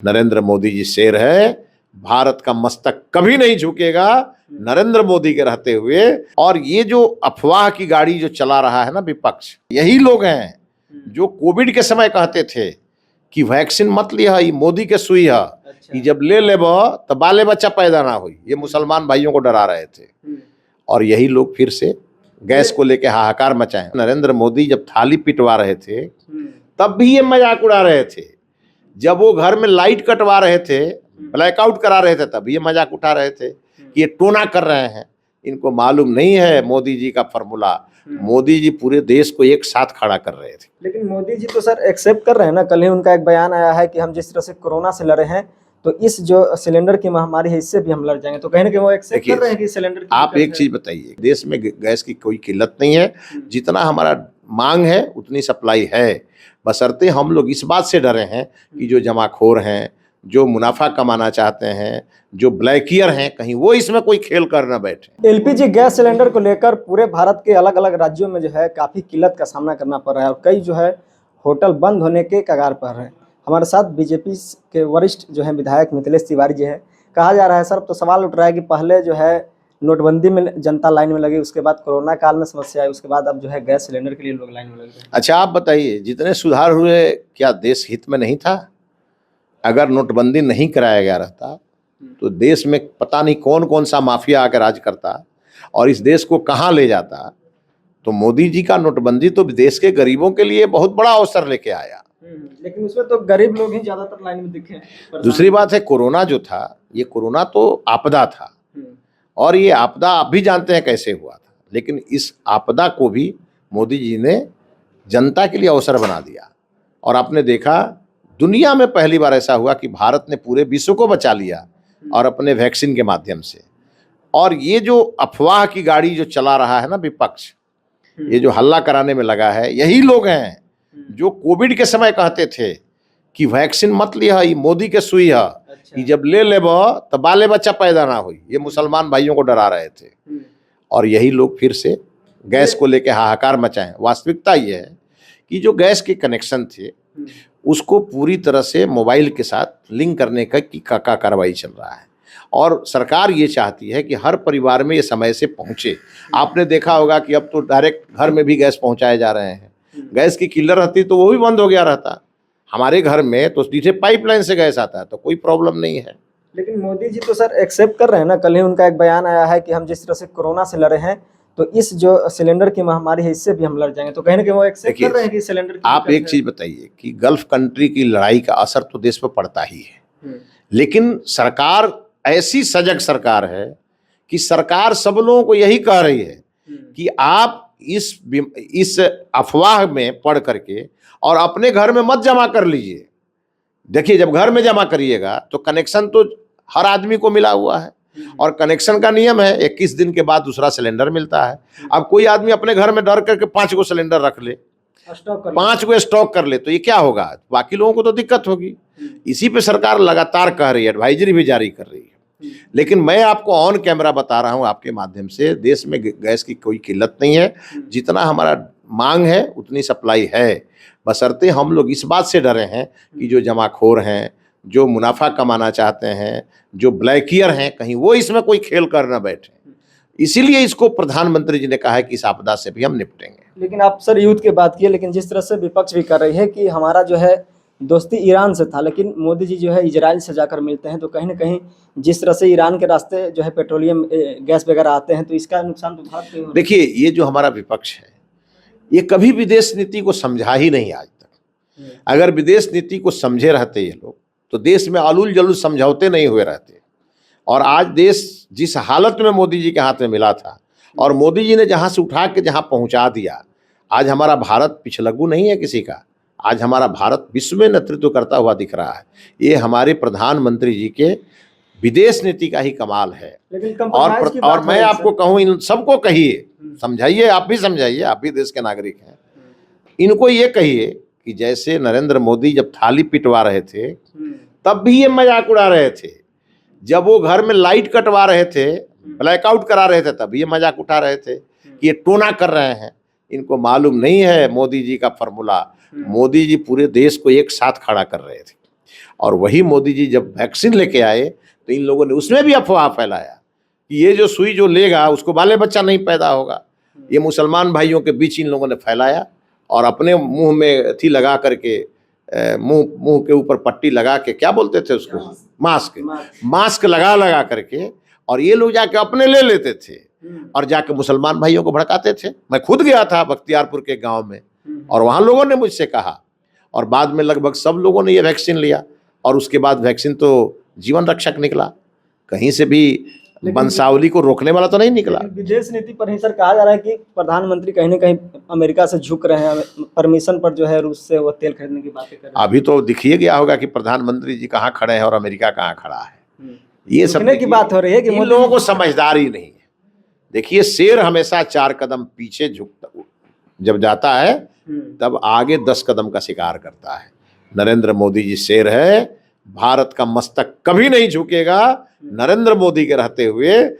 नरेंद्र मोदी जी शेर है, भारत का मस्तक कभी नहीं झुकेगा नरेंद्र मोदी के रहते हुए। और ये जो अफवाह की गाड़ी जो चला रहा है ना विपक्ष, यही लोग हैं जो कोविड के समय कहते थे कि वैक्सीन मत लिया, ये मोदी के सुई है, कि जब ले लेब तो बाले बच्चा पैदा ना हुई। ये मुसलमान भाइयों को डरा रहे थे और यही लोग फिर से गैस को लेके हाहाकार मचाए। नरेंद्र मोदी जब थाली पिटवा रहे थे तब भी ये मजाक उड़ा रहे थे, जब वो घर में लाइट कटवा रहे थे, ब्लैकआउट करा रहे थे, तब ये मजाक उठा रहे थे कि ये टोना कर रहे हैं। इनको मालूम नहीं है मोदी जी का फॉर्मूला। मोदी जी पूरे देश को एक साथ खड़ा कर रहे थे। लेकिन मोदी जी तो सर एक्सेप्ट कर रहे हैं ना। कल ही उनका एक बयान आया है कि हम जिस तरह से कोरोना से लड़े हैं तो इस जो सिलेंडर की महामारी है इससे भी हम लड़ जाएंगे। तो कहीं ना कहीं वो एक्सेप्ट कर रहे हैं कि सिलेंडर की आप एक चीज बताइए, देश में गैस की कोई किल्लत नहीं है, जितना हमारा मांग है उतनी सप्लाई है। बशर्ते हम लोग इस बात से डरे हैं कि जो जमाखोर हैं, जो मुनाफा कमाना चाहते हैं, जो ब्लैकियर हैं, कहीं वो इसमें कोई खेल कर न बैठे। एलपीजी गैस सिलेंडर को लेकर पूरे भारत के अलग अलग राज्यों में जो है काफ़ी किल्लत का सामना करना पड़ रहा है और कई जो है होटल बंद होने के कगार पर हैं। हमारे साथ बीजेपी के वरिष्ठ जो है विधायक मिथिलेश तिवारी जी है। कहा जा रहा है सर, तो सवाल उठ रहा है कि पहले जो है नोटबंदी में जनता लाइन में लगी, उसके बाद कोरोना काल में समस्या आई, उसके बाद अब जो है गैस सिलेंडर के लिए लोग लाइन में लग गए। अच्छा आप बताइए, जितने सुधार हुए क्या देश हित में नहीं था? अगर नोटबंदी नहीं कराया गया रहता तो देश में पता नहीं कौन कौन सा माफिया आकर राज करता और इस देश को कहाँ ले जाता। तो मोदी जी का नोटबंदी तो देश के गरीबों के लिए बहुत बड़ा अवसर लेके आया। लेकिन उसमें तो गरीब लोग ही ज्यादातर लाइन में दिखे। दूसरी बात है, कोरोना जो था, ये कोरोना तो आपदा था और ये आपदा आप भी जानते हैं कैसे हुआ था, लेकिन इस आपदा को भी मोदी जी ने जनता के लिए अवसर बना दिया। और आपने देखा दुनिया में पहली बार ऐसा हुआ कि भारत ने पूरे विश्व को बचा लिया और अपने वैक्सीन के माध्यम से। और ये जो अफवाह की गाड़ी जो चला रहा है ना विपक्ष, ये जो हल्ला कराने में लगा है, यही लोग हैं जो कोविड के समय कहते थे कि वैक्सीन मत लिया, ये मोदी के सुई है, कि जब ले लेब तो बाले बच्चा पैदा ना हुई। ये मुसलमान भाइयों को डरा रहे थे और यही लोग फिर से गैस को लेके हाहाकार मचाए। वास्तविकता ये है कि जो गैस के कनेक्शन थे उसको पूरी तरह से मोबाइल के साथ लिंक करने का कार्रवाई चल रहा है और सरकार ये चाहती है कि हर परिवार में ये समय से पहुंचे। आपने देखा होगा कि अब तो डायरेक्ट घर में भी गैस पहुंचाए जा रहे हैं। गैस की किलर रहती तो वो भी बंद हो गया रहता। हमारे घर में तो सीधे पाइपलाइन से गैस आता है तो कोई प्रॉब्लम नहीं है। लेकिन मोदी जी तो सर एक्सेप्ट कर रहे हैं ना। कल ही उनका एक बयान आया है कि हम जिस तरह से कोरोना से लड़े हैं तो इस जो सिलेंडर की महामारी है इससे भी हम लड़ जाएंगे। तो कहीं ना कहीं वो एक्सेप्ट कर रहे हैं कि सिलेंडर की आप एक चीज बताइए कि गल्फ कंट्री की लड़ाई का असर तो देश पे पड़ता ही है, लेकिन सरकार ऐसी सजग सरकार है कि सरकार सब लोगों को यही कह रही है कि आप इस अफवाह में पढ़ करके और अपने घर में मत जमा कर लीजिए। देखिए, जब घर में जमा करिएगा तो कनेक्शन तो हर आदमी को मिला हुआ है और कनेक्शन का नियम है 21 दिन के बाद दूसरा सिलेंडर मिलता है। अब कोई आदमी अपने घर में डर करके 5 गो सिलेंडर रख ले, 5 गो स्टॉक कर ले, तो ये क्या होगा? बाकी लोगों को तो दिक्कत होगी। इसी पे सरकार लगातार कह रही है, एडवाइजरी भी जारी कर रही है। लेकिन मैं आपको ऑन कैमरा बता रहा हूं आपके माध्यम से, देश में गैस की कोई किल्लत नहीं है, जितना हमारा मांग है उतनी सप्लाई है। बशर्ते हम लोग इस बात से डरे हैं कि जो जमाखोर हैं, जो मुनाफा कमाना चाहते हैं, जो ब्लैकियर हैं, कहीं वो इसमें कोई खेल कर न बैठे। इसीलिए इसको प्रधानमंत्री जी ने कहा है कि इस आपदा से भी हम निपटेंगे। लेकिन आप सर युद्ध की बात किए, लेकिन जिस तरह से विपक्ष भी कर रही है कि हमारा जो है दोस्ती ईरान से था, लेकिन मोदी जी जो है इजराइल से जाकर मिलते हैं, तो कहीं ना कहीं जिस तरह से ईरान के रास्ते जो है पेट्रोलियम गैस वगैरह आते हैं तो इसका नुकसान तो भारत को। देखिए, ये जो हमारा विपक्ष है ये कभी विदेश नीति को समझा ही नहीं आज तक। अगर विदेश नीति को समझे रहते ये लोग तो देश में आलूल जलूल समझौते नहीं हुए रहते। और आज देश जिस हालत में मोदी जी के हाथ में मिला था और मोदी जी ने जहाँ से उठा के जहाँ पहुँचा दिया, आज हमारा भारत पिछलग्गू नहीं है किसी का। आज हमारा भारत विश्व में नेतृत्व करता हुआ दिख रहा है। ये हमारे प्रधानमंत्री जी के विदेश नीति का ही कमाल है। और मैं आपको कहूँ, इन सबको कहिए, समझाइए, आप भी समझाइए, आप भी देश के नागरिक हैं। इनको ये कहिए कि जैसे नरेंद्र मोदी जब थाली पिटवा रहे थे तब भी ये मजाक उड़ा रहे थे, जब वो घर में लाइट कटवा रहे थे, ब्लैकआउट करा रहे थे, तब ये मजाक उठा रहे थे कि ये टोना कर रहे हैं। इनको मालूम नहीं है मोदी जी का फॉर्मूला। मोदी जी पूरे देश को एक साथ खड़ा कर रहे थे और वही मोदी जी जब वैक्सीन लेके आए तो इन लोगों ने उसमें भी अफवाह फैलाया कि ये जो सुई जो लेगा उसको बाले बच्चा नहीं पैदा होगा। ये मुसलमान भाइयों के बीच इन लोगों ने फैलाया और अपने मुंह में थी लगा करके मुंह के ऊपर पट्टी लगा के, क्या बोलते थे उसको, मास्क लगा करके, और ये लोग जाके अपने ले लेते थे और जाके मुसलमान भाइयों को भड़काते थे। मैं खुद गया था बख्तियारपुर के गांव में और वहां लोगों ने मुझसे कहा, और बाद में लगभग सब लोगों ने ये वैक्सीन लिया और उसके बाद वैक्सीन तो जीवन रक्षक निकला, कहीं से भी वंशावली को रोकने वाला तो नहीं निकला। विदेश नीति पर ही सर कहा जा रहा है कि प्रधानमंत्री कहीं ना कहीं अमेरिका से झुक रहे हैं, परमिशन पर जो है रूस से वो तेल खरीदने की बातें कर रहे हैं। अभी तो दिखिए गया होगा कि प्रधानमंत्री जी कहाँ खड़े हैं और अमेरिका कहाँ खड़ा है। ये सब की बात हो रही है कि इन लोगों को समझदारी नहीं है। देखिए, शेर हमेशा 4 कदम पीछे झुकता, जब जाता है तब आगे 10 कदम का शिकार करता है। नरेंद्र मोदी जी शेर है, भारत का मस्तक कभी नहीं झुकेगा। नरेंद्र मोदी के रहते हुए